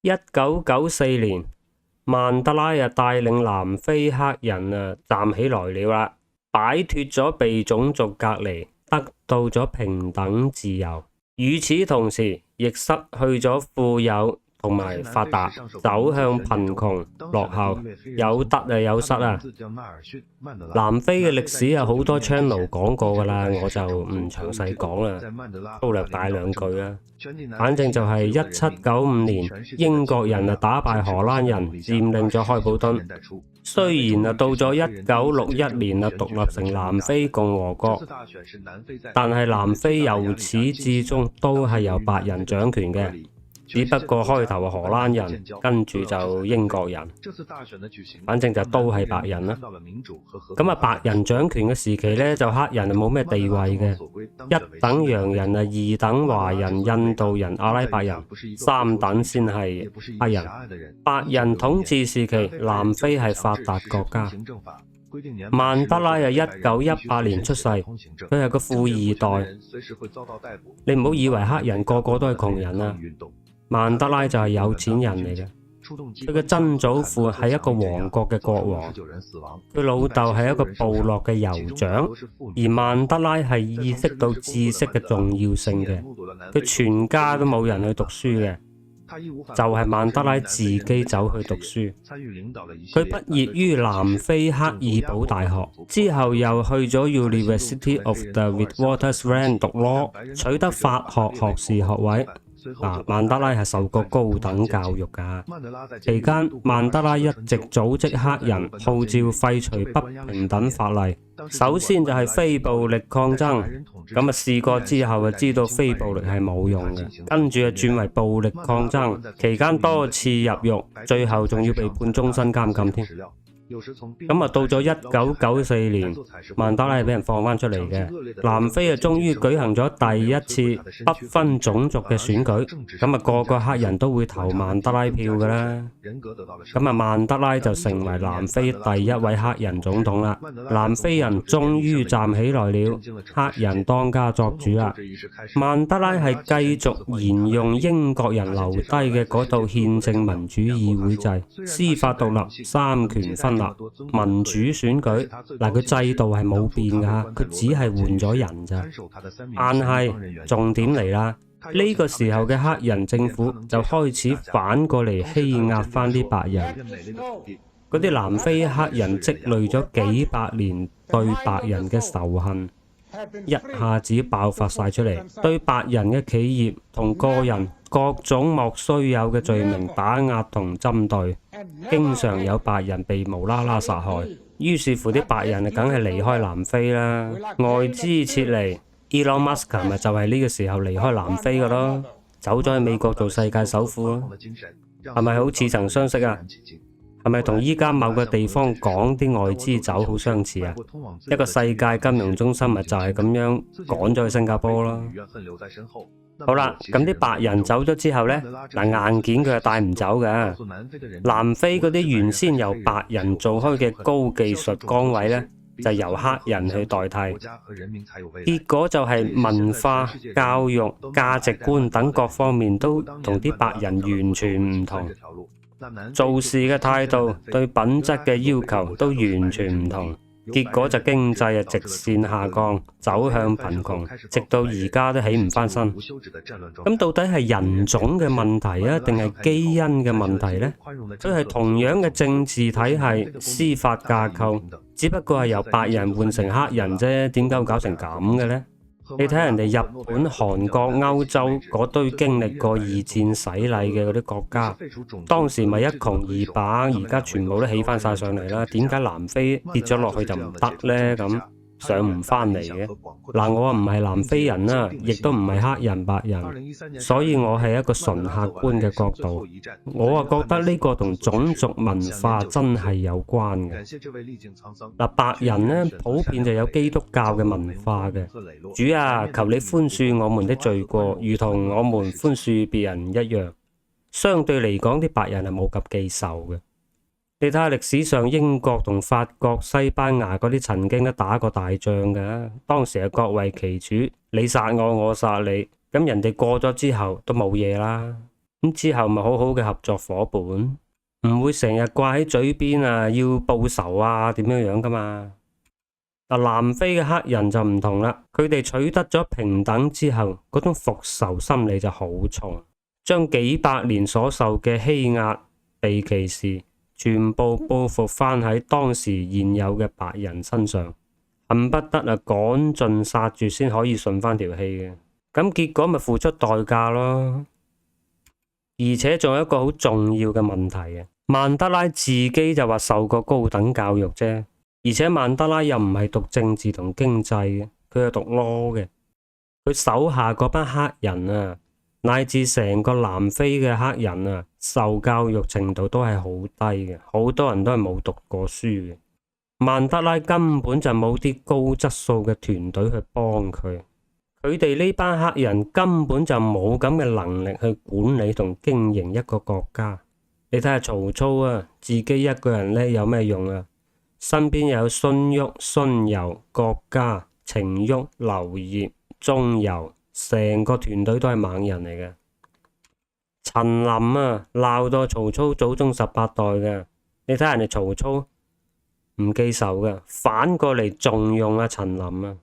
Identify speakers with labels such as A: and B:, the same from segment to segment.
A: 1994年，曼德拉帶領南非黑人站起來了啦，擺脫咗被種族隔離，得到咗平等自由。與此同時，亦失去咗富有同埋發達，走向貧窮落後，有得有失啊！南非嘅歷史有好多 channel 講過噶啦，我就唔詳細講啦，粗略帶兩句啦。反正就係1795年，英國人打敗荷蘭人，佔領咗開普敦。雖然到咗1961年獨立成南非共和國，但係南非由始至終都係由白人掌權嘅。只不過開頭係荷蘭人，跟住就英國人，反正就都係白人啦。咁白人掌權嘅時期呢，就黑人冇咩地位嘅，一等洋人二等華人、印度人、阿拉伯人，三等先係黑人。白人統治時期，南非係發達國家。曼德拉1918年出世，佢係個富二代。你唔好以為黑人個個都係窮人啊！曼德拉就係有錢人嚟嘅，佢嘅曾祖父係一個王國嘅國王，佢老豆係一個部落嘅酋長，而曼德拉係意識到知識嘅重要性嘅，佢全家都冇人去讀書嘅，就係曼德拉自己走去讀書。佢畢業於南非赫爾堡大學，之後又去咗 University of the Witwatersrand 讀 law， 取得法學學士學位。曼德拉係受過高等教育㗎。期間，曼德拉一直組織黑人，號召廢除不平等法例。首先就係非暴力抗爭，咁試過之後就知道非暴力係冇用嘅，跟住轉為暴力抗爭，期間多次入獄，最後仲要被判終身監禁添。咁到咗1994年，曼德拉係俾人放翻出嚟嘅。南非終於舉行咗第一次不分種族嘅選舉，咁個個黑人都會投曼德拉票㗎啦。咁曼德拉就成為南非第一位黑人總統啦。南非人終於站起來了，黑人當家作主啦。曼德拉係繼續沿用英國人留低嘅嗰套憲政民主議會制，司法獨立，三權分立，民主選舉。佢制度係冇變㗎，佢只係換咗人咋。但係重點嚟啦，呢個時候嘅黑人政府就開始反過嚟欺壓翻啲白人。嗰啲南非黑人積累咗幾百年對白人嘅仇恨，一下子爆發晒出嚟，對白人嘅企業同個人各種莫須有嘅罪名打壓同針對，經常有白人被無啦啦殺害。於是乎啲白人梗係離開南非啦，外資撤離。Elon Musk 咪就係呢個時候離開南非㗎咯，走咗去美國做世界首富咯，係咪好似曾相識啊？係咪同依家某個地方講啲外資走好相似啊？一個世界金融中心咪就係咁樣趕咗去新加坡咯。好啦，咁啲白人走咗之後呢，硬件佢係帶唔走嘅。南非嗰啲原先由白人做開嘅高技術崗位呢，就由黑人去代替，結果就係文化、教育、價值觀等各方面都同啲白人完全唔同。做事嘅態度、對品質嘅要求都完全唔同，結果就經濟直線下降，走向貧窮，直到而家都起唔返身。咁到底係人種嘅問題啊，定係基因嘅問題呢？佢係同樣嘅政治體系、司法架構，只不過係由白人換成黑人啫，點解會搞成咁嘅呢？你睇人哋日本、韓國、歐洲嗰堆經歷過二戰洗禮嘅嗰啲國家，當時咪一窮二白，而家全部都起翻晒上嚟啦。點解南非跌咗落去就唔得呢？咁上唔翻嚟嘅？我唔係南非人啦，亦都唔係黑人白人，所以我係一個純客觀嘅角度。我覺得呢個同種族文化真係有關嘅。白人呢，普遍就有基督教嘅文化嘅。主啊，求你寬恕我們的罪過，如同我們寬恕別人一樣。相對嚟講，啲白人係冇咁記仇嘅。你睇下歷史上英國同法國、西班牙嗰啲曾經都打過大仗㗎，當時係各為其主，你殺我，我殺你，咁人哋過咗之後都冇嘢啦。咁之後咪好好嘅合作伙伴，唔會成日掛喺嘴邊啊，要報仇啊，點樣樣噶嘛。嗱，南非嘅黑人就唔同啦，佢哋取得咗平等之後，嗰種復仇心理就好重，將幾百年所受嘅欺壓、被歧視，全部報復翻喺當時現有嘅白人身上，恨不得啊趕盡殺絕先可以順翻條氣嘅。咁結果咪付出代價咯。而且仲有一個好重要嘅問題嘅，曼德拉自己就話受過高等教育啫。而且曼德拉又唔係讀政治同經濟嘅，佢係讀 law 嘅。佢手下嗰班黑人啊，乃至成個南非嘅黑人啊，受教育程度都係好低嘅，好多人都係冇讀過書嘅。曼德拉根本就冇啲高質素嘅團隊去幫佢，佢哋呢班黑人根本就冇咁嘅能力去管理同經營一個國家。你睇下曹操啊，自己一個人呢有咩用啊？身邊有荀彧、荀攸、郭嘉、程昱、劉燁、鍾繇，成個團隊都係猛人嚟嘅。陳林啊，鬧到曹操祖宗18代嘅，你睇下人哋曹操唔記仇嘅，反過嚟重用阿陳林啊。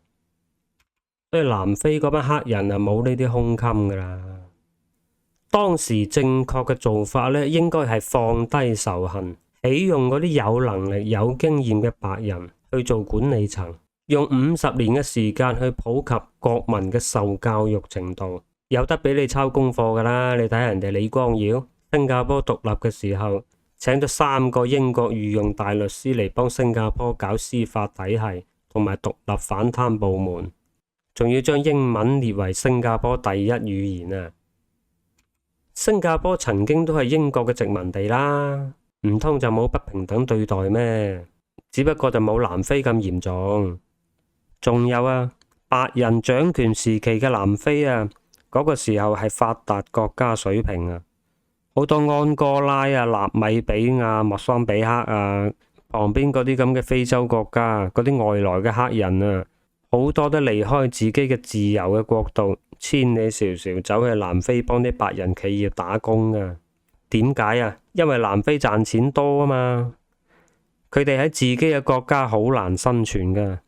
A: 所以南非嗰班黑人啊，冇呢啲胸襟噶啦。當時正確嘅做法呢，應該係放低仇恨，起用嗰啲有能力、有經驗嘅白人去做管理層，用50年嘅時間去普及國民嘅受教育程度，有得俾你抄功課噶啦。你睇下人哋李光耀，新加坡獨立嘅時候，請咗3個英國御用大律師嚟幫新加坡搞司法體系同埋獨立反貪部門，仲要將英文列為新加坡第一語言啊！新加坡曾經都係英國嘅殖民地啦。唔通就冇不平等對待咩？只不過就冇南非咁嚴重。仲有啊，白人掌權時期嘅南非啊，嗰個時候係發達國家水平啊，好多安哥拉啊、納米比亞、莫桑比克啊，旁邊嗰啲咁嘅非洲國家，嗰啲外來嘅黑人啊，好多都離開自己嘅自由嘅國度，千里迢迢走去南非幫啲白人企業打工啊。點解啊？因為南非賺錢多啊嘛，佢哋喺自己嘅國家好難生存噶，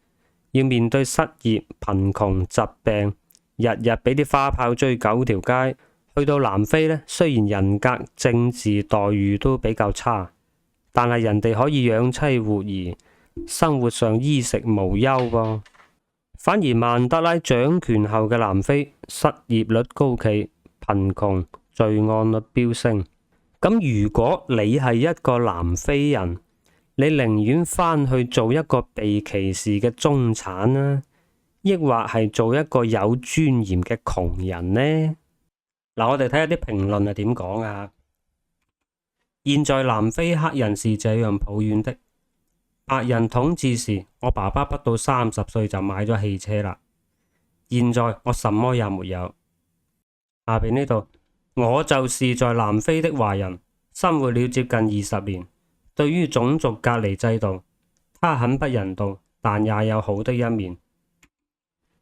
A: 要面對失業、貧窮、疾病，日日俾啲花炮追9條街。去到南非呢，雖然人格、政治待遇都比較差，但係人哋可以養妻活兒，生活上衣食無憂噃。反而曼德拉掌權後嘅南非，失業率高企，貧窮、罪案率飆升。咁如果你係一個南非人，你寧願翻去做一個被歧視嘅中產啦，抑或係做一個有尊嚴嘅窮人呢？嗱，我哋睇下啲評論係點講啊。現在南非黑人是這樣抱怨的：白人統治時，我爸爸不到30歲就買咗汽車啦，現在我什麼也沒有。下邊呢度。我就是在南非的華人，生活了接近20年。對於種族隔離制度，它很不人道，但也有好的一面。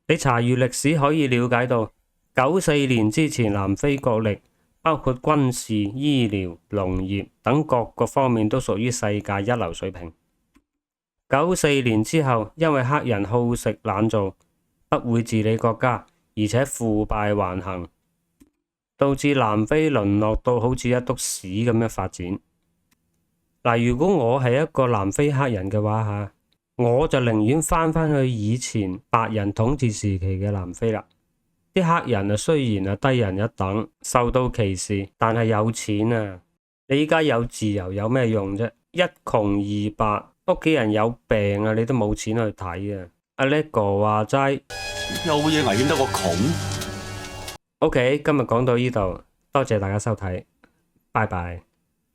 A: 你查閱歷史可以了解到，94年之前南非國力包括軍事、醫療、農業等各個方面都屬於世界一流水平。94年之後，因為黑人好食懶做，不會治理國家，而且腐敗橫行，導致南非淪落到好似一篤屎咁樣發展。嗱，如果我係一個南非黑人嘅話吓，我就寧願翻返去以前白人統治時期嘅南非啦。啲黑人啊，雖然啊低人一等，受到歧視，但係有錢啊。你依家有自由有咩用啫？一窮二白，屋企人有病啊，你都冇錢去睇啊。阿叻哥話齋，
B: 有嘢危險得過窮？OK，
A: 今日講到呢度，多謝大家收睇，拜拜。